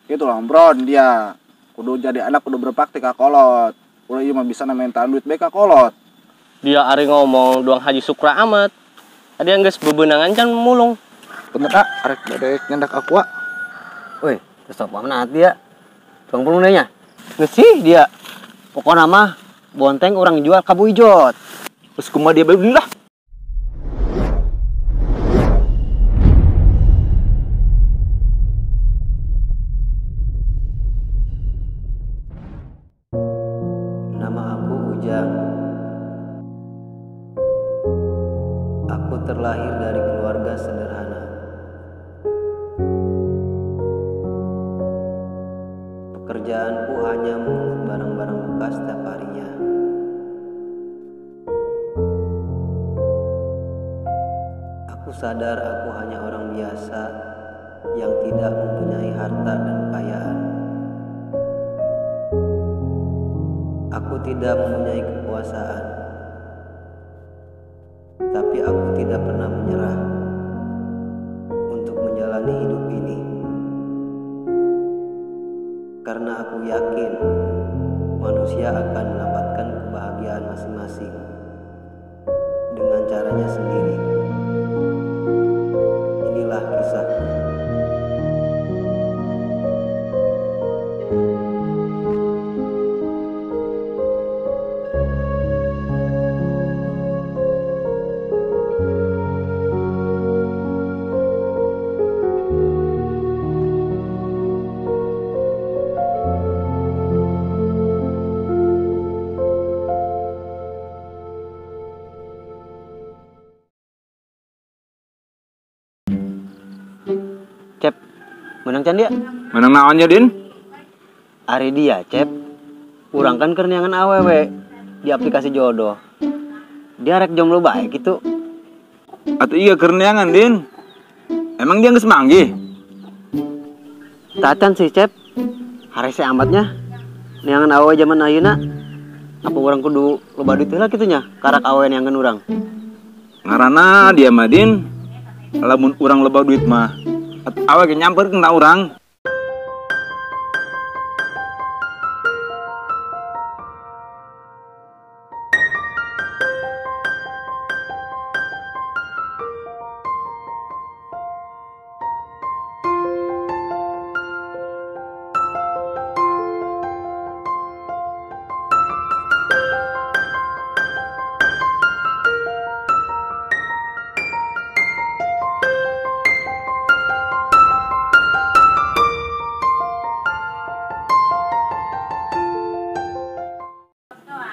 Gitu lah bron, dia kudu jadi anak kudu berpraktik ka kolot. Ulah ieu mah bisa namentan duit bae ka kolot. Dia ari ngomong doang Haji Sukra amat. Ada yang geus bebenangan can mulung. Bener arek dedek nyendak aku. Woi, besok paman hati ya. Tukang pulungnya. Geus sih dia. Pokokna mah bonteng orang jual ka Bu Ijot. Terus kumaha dia beli lah. Nama aku Ujang. Aku terlahir dari keluarga sederhana. Pekerjaanku hanya mengungut barang-barang bekas setiap harinya. Aku sadar aku hanya orang biasa yang tidak mempunyai harta dan kekayaan. Aku tidak mempunyai kekuasaan, tapi aku tidak pernah menyerah untuk menjalani hidup ini. Karena aku yakin manusia akan mendapatkan kebahagiaan masing-masing dengan caranya sendiri. Inilah kisahku. Cep, menang can dia? Menang naonnya, Din? Ari dia, Cep. Urang kan kerniangan awewe di aplikasi jodoh. Dia rek jomblo baik gitu. Atuh iya kerneangan, Din. Emang dia geus manggih? Tacan sih, Cep. Harese amatnya. Neangan awewe zaman ayeuna. Apa urang kudu loba duit heula kitu nya? Karak awewe neangan urang. Ngaranna dia mah, Din. Lamun urang loba duit mah awake nyamper kena urang.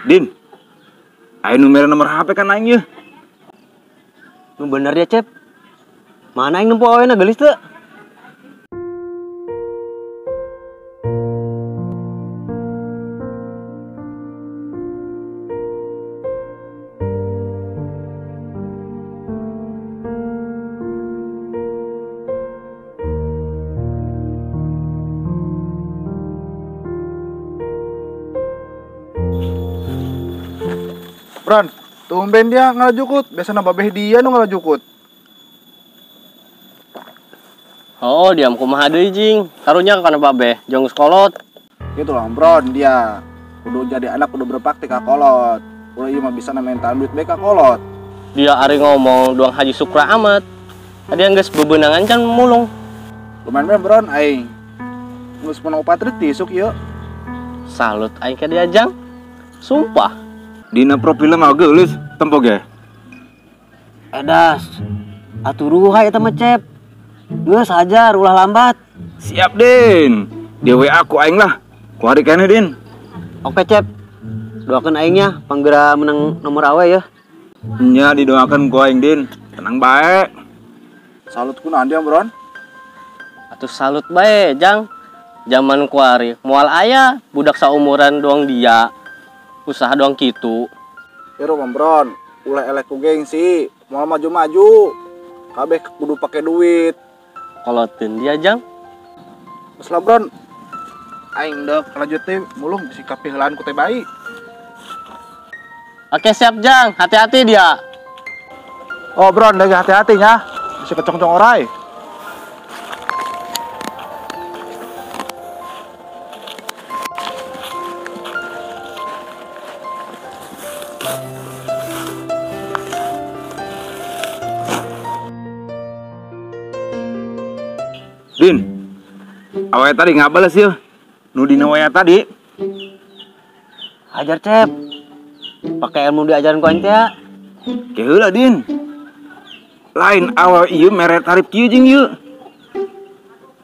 Din, ayo nomor HP kan aing ye. Nu bener ya, Cep. Mana aing nempo awena gelis teu? Bron, tumben dia ngalajukut. Biasana babeh dia nu ngalajukut. Oh, diam kumaha deui jing. Karunya kana babeh, jeung kolot. Gitu lah, Bron, dia kudu jadi anak kudu berpraktik ka kolot. Ulah ieu mah bisa namentan duit bae ka kolot. Dia ari ngomong doang Haji Sukra amat. Ada yang geus bebenangan can mulung. Lumayan bae, Bron, aing. Geus meunang patrit tisuk ieu. Salut aing ka dia Jang. Sumpah. Dina profilna mah geulis, tempo ge. Edas. Atuh ruha eta mah, Cep. Geus hajar ulah lambat. Siap, Din. Dia WA aku aing lah. Ku hari keneh, Din. Oke, Cep. Doakeun aingnya panggera menang nomor awe ya. Nya didoakeun ku aing, Din. Tenang bae. Salut ku naon dia, Bron? Atuh salut bae Jang. Zaman kuari moal aya budak saumuran doang dia. Usaha doang kitu. Pero Bron, ulah elek ku gengsi. Moal maju-maju. Kabeh kudu pake duit. Kolotin dia Jang. Terus lah, Bron. Aing dek lanjut teh mulung bisi kapiheulaan ku teh bayi. Oke siap Jang, hati-hati dia. Oh, Bron, lagi hati-hati nya. Bisa kecong-cong orai. Din, awalnya tadi nggak balas ya. Nudina waya tadi. Hajar Cep. Pakai ilmu diajarin ku ente ya. Keheula Din. Lain awal ieu mere tarif kieu jeung ieu.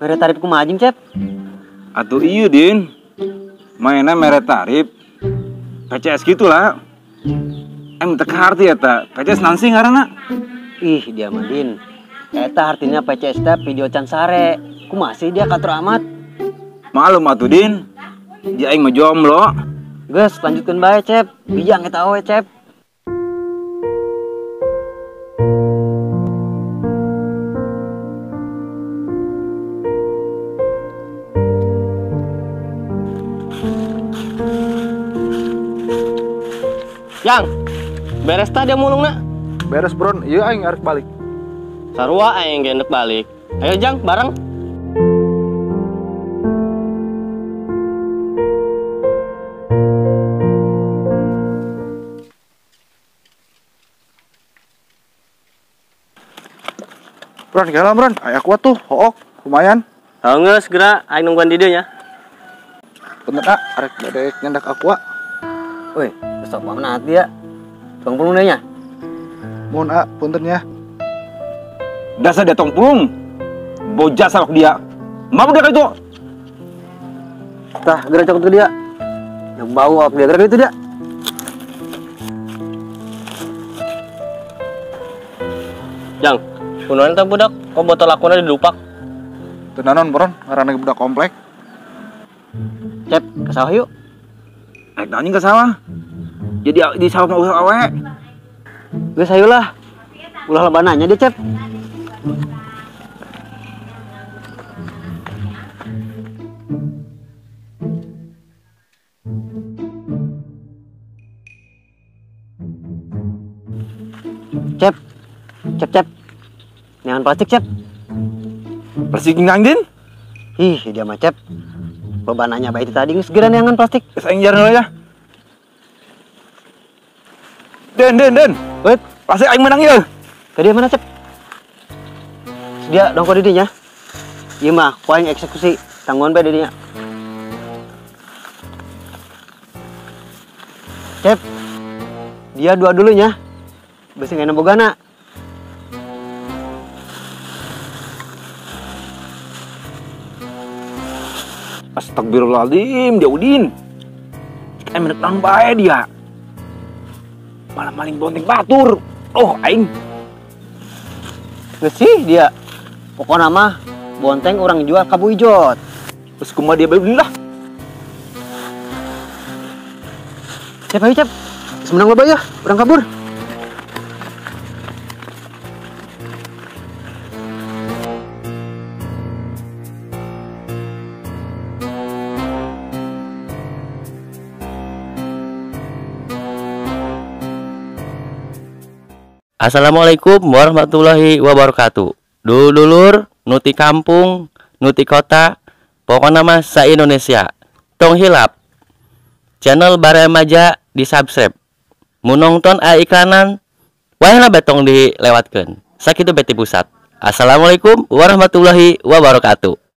Mere tarif kumaha jeung Cep? Atuh ieu Din. Mainna mere tarif. PCS gitulah. Teu arti eta. PCS naon sih ngaranna? Ih, dia mah Din. Eta artinya PCS teh video can sare. Kumaha sih dia katur amat? Malum atuh Din. Dia aing mah jomblo. Geus, lanjutkeun bae Cep. Bijang eta we Cep. Jang, beres tadi mulung nak. Beres bron, iya aing arek balik. Sarua aing gendek balik. Ayo Jang, bareng. Bron, galam bron, ayak kuat tuh, hook, lumayan. Geus segera aing nungguan di dieu nya. Bener ah, arek bedek nyendak aqua. Woi, besok paman hati ya. Tuang pulung deh nya. Mohon ah, punten ya. Dasar dia tongpung. Bojak salok dia. Mau dia itu. Tah, gerak cokot ke dia. Yang bau apa dia gerak itu dia. Jang, kunaon teh budak? Kok botol akuna didupak? Tenanon bron, ngaranna budak komplek. Cep, ke sawah yuk. Naik anjing ke sawah. Jadi di sawah mau usaha awe. Geus hayu lah. Ulah lebananya dia Cep. Cep. Cep. Jangan plastik Cep. Persiking Din. Ih, dia mah Cep. Lebananya baik itu tadi geus geran jangan plastik. Saing jalan dulu ya. Den. Wait, Pasti aing menang ya. ke dia mana Cep? Dia dongko didinya. Ieu mah ku aing eksekusi, tanggungan bae didinya. Cep. Dia dua dulunya. Beusi ngena bogana. Astagfirullahaladzim, dia Udin. Aing menang nang bae dia. Malah maling bonteng batur. Oh, aing. Geus sih dia. Pokona mah bonteng orang jual ka Bu Ijot. Terus kumaha dia beli lah. Cep ayo Cep. Semenang loba ya, urang kabur. Assalamualaikum warahmatullahi wabarakatuh. Dulur, nuti kampung, nuti kota, pokoknya mah sa-Indonesia. Tong hilap. Channel Baremaja di subscribe. Mau nonton iklanan, wayahna betong dilewatkeun. Sakitu beti pusat. Assalamualaikum warahmatullahi wabarakatuh.